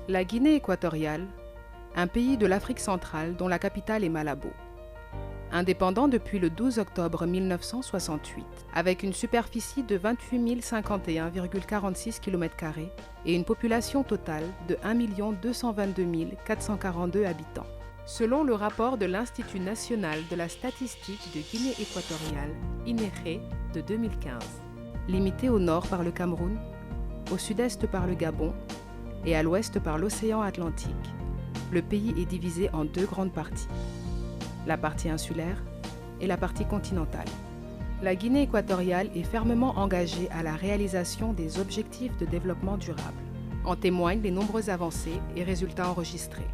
La Guinée équatoriale, un pays de l'Afrique centrale dont la capitale est Malabo. Indépendant depuis le 12 octobre 1968, avec une superficie de 28 051,46 km² et une population totale de 1 222 442 habitants. Selon le rapport de l'Institut national de la statistique de Guinée équatoriale, INEGE, de 2015, limité au nord par le Cameroun, au sud-est par le Gabon et à l'ouest par l'océan Atlantique, le pays est divisé en deux grandes parties, la partie insulaire et la partie continentale. La Guinée équatoriale est fermement engagée à la réalisation des objectifs de développement durable. En témoignent les nombreuses avancées et résultats enregistrés.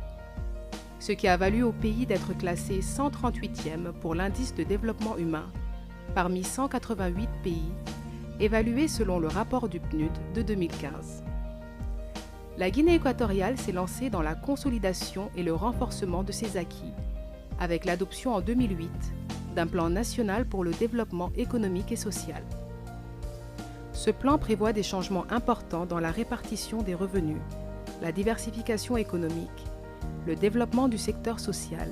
Ce qui a valu au pays d'être classé 138e pour l'indice de développement humain parmi 188 pays évalués selon le rapport du PNUD de 2015. La Guinée équatoriale s'est lancée dans la consolidation et le renforcement de ses acquis, avec l'adoption en 2008 d'un plan national pour le développement économique et social. Ce plan prévoit des changements importants dans la répartition des revenus, la diversification économique, le développement du secteur social,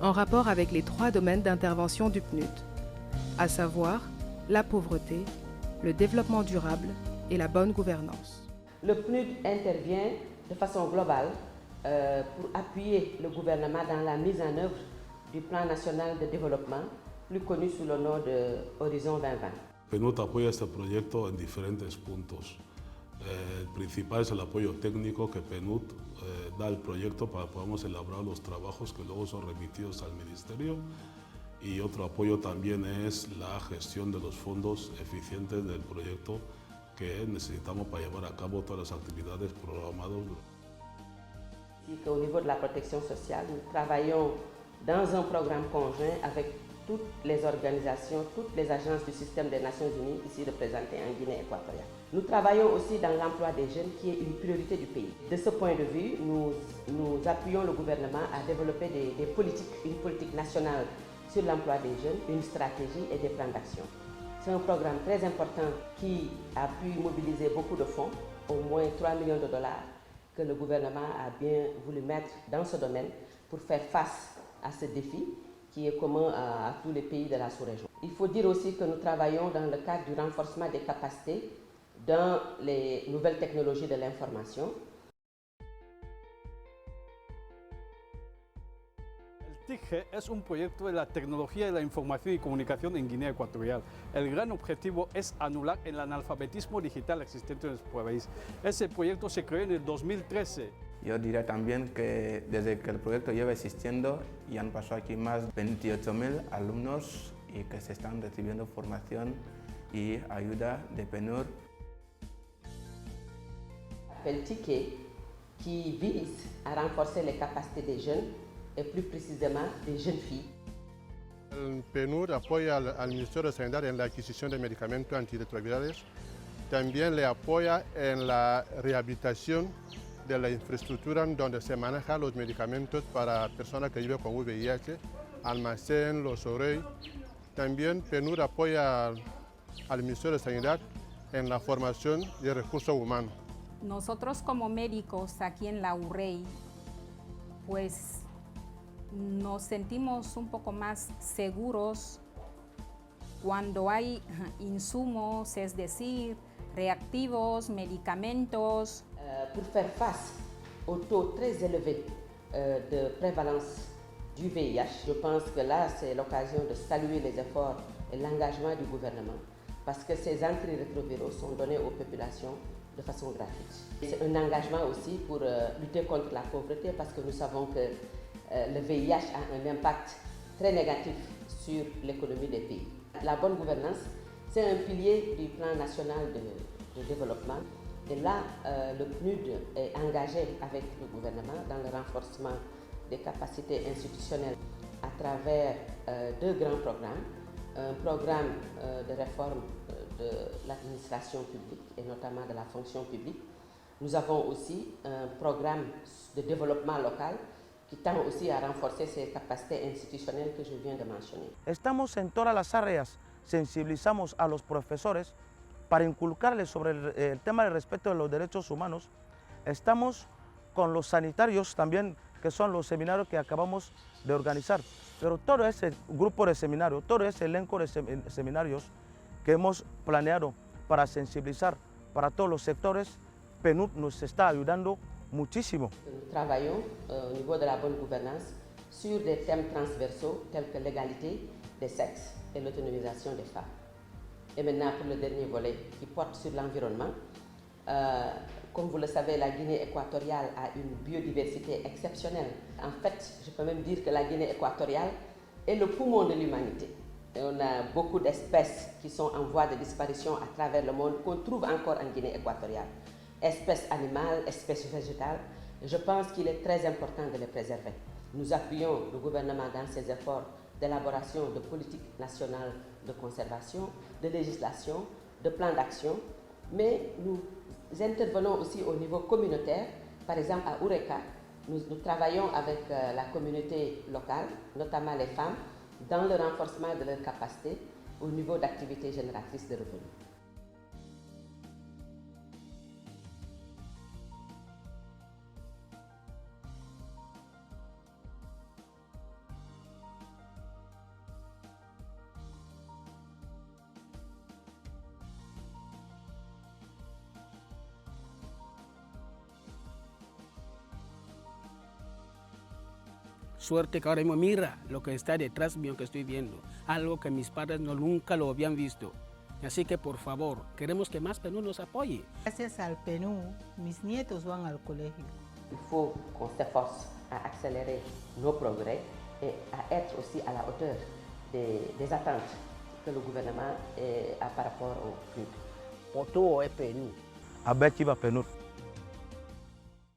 en rapport avec les 3 domaines d'intervention du PNUD, à savoir la pauvreté, le développement durable et la bonne gouvernance. Le PNUD intervient de façon globale pour appuyer le gouvernement dans la mise en œuvre du Plan national de développement, plus connu sous le nom de Horizon 2020. PNUD apoya este proyecto en diferentes puntos. El principal es el apoyo técnico que PNUD da al proyecto para que podamos elaborar los trabajos que luego son remitidos al Ministerio. Y otro apoyo también es la gestión de los fondos eficientes del proyecto que necesitamos para llevar a cabo todas las actividades programadas. Au niveau de la protection sociale, nous travaillons dans un programme conjoint avec toutes les organisations, toutes les agences du système des Nations Unies ici représentées en Guinée équatoriale. Nous travaillons aussi dans l'emploi des jeunes qui est une priorité du pays. De ce point de vue, nous appuyons le gouvernement à développer des politiques, une politique nationale sur l'emploi des jeunes, une stratégie et des plans d'action. C'est un programme très important qui a pu mobiliser beaucoup de fonds, au moins 3 millions de dollars, que le gouvernement a bien voulu mettre dans ce domaine pour faire face à ce défi qui est commun à tous les pays de la sous-région. Il faut dire aussi que nous travaillons dans le cadre du renforcement des capacités dans les nouvelles technologies de l'information. El TICGE es un proyecto de la tecnología de la información y comunicación en Guinea Ecuatorial. El gran objetivo es anular el analfabetismo digital existente en nuestro país. Ese proyecto se creó en el 2013. Yo diría también que desde que el proyecto lleva existiendo y han pasado aquí más de 28.000 alumnos y que se están recibiendo formación y ayuda de PNUD. El TICGE qui vise à renforcer les capacités des jeunes et plus précisément des jeunes filles. El PNUD apoya al Ministerio de Sanidad en la adquisición de medicamentos antirretrovirales. También le apoya en la rehabilitación de la infraestructura donde se manejan los medicamentos para personas que viven con VIH, almacén, los OREI. También PNUD apoya al Ministerio de Sanidad en la formación de recursos humanos. Nosotros como médicos aquí en la UREI, pues nos sentimos un poco más seguros cuando hay insumos, es decir, reactivos, medicamentos. Pour faire face au taux très élevé de prévalence du VIH, je pense que là, c'est l'occasion de saluer les efforts et l'engagement du gouvernement, parce que ces antirétroviraux sont donnés aux populations de façon gratuite. C'est un engagement aussi pour lutter contre la pauvreté, parce que nous savons que le VIH a un impact très négatif sur l'économie des pays. La bonne gouvernance, c'est un pilier du plan national de développement. Et là, le PNUD est engagé avec le gouvernement dans le renforcement des capacités institutionnelles à travers 2 grands programmes. Un programme de réforme de l'administration publique et notamment de la fonction publique. Nous avons aussi un programme de développement local qui tend aussi a renforcer ces capacités institucionales que je viens de mencionar. Estamos en todas las áreas, sensibilizamos a los profesores para inculcarles sobre el tema del respeto de los derechos humanos. Estamos con los sanitarios también, que son los seminarios que acabamos de organizar. Pero todo ese grupo de seminarios, todo ese elenco de seminarios que hemos planeado para sensibilizar para todos los sectores, PNUD nos está ayudando muchísimo. Nous travaillons au niveau de la bonne gouvernance sur des thèmes transversaux tels que l'égalité des sexes et l'autonomisation des femmes. Et maintenant pour le dernier volet qui porte sur l'environnement, comme vous le savez, la Guinée équatoriale a une biodiversité exceptionnelle. En fait, je peux même dire que la Guinée équatoriale est le poumon de l'humanité. On a beaucoup d'espèces qui sont en voie de disparition à travers le monde, qu'on trouve encore en Guinée équatoriale. Espèces animales, espèces végétales. Je pense qu'il est très important de les préserver. Nous appuyons le gouvernement dans ses efforts d'élaboration de politiques nationales de conservation, de législation, de plans d'action, mais nous intervenons aussi au niveau communautaire. Par exemple, à Oureka, nous travaillons avec la communauté locale, notamment les femmes, dans le renforcement de leurs capacités au niveau d'activités génératrices de revenus. Suerte que ahora mismo mira lo que está detrás mío que estoy viendo, algo que mis padres nunca lo habían visto. Así que por favor, queremos que más PNUD nos apoye. Gracias al PNUD, mis nietos van al colegio. Il faut qu'on s'efforce à accélérer nos progrès et à être aussi à la hauteur des attentes que le gouvernement a par rapport au PNUD. Pour tout, PNUD. Abechiba PNUD.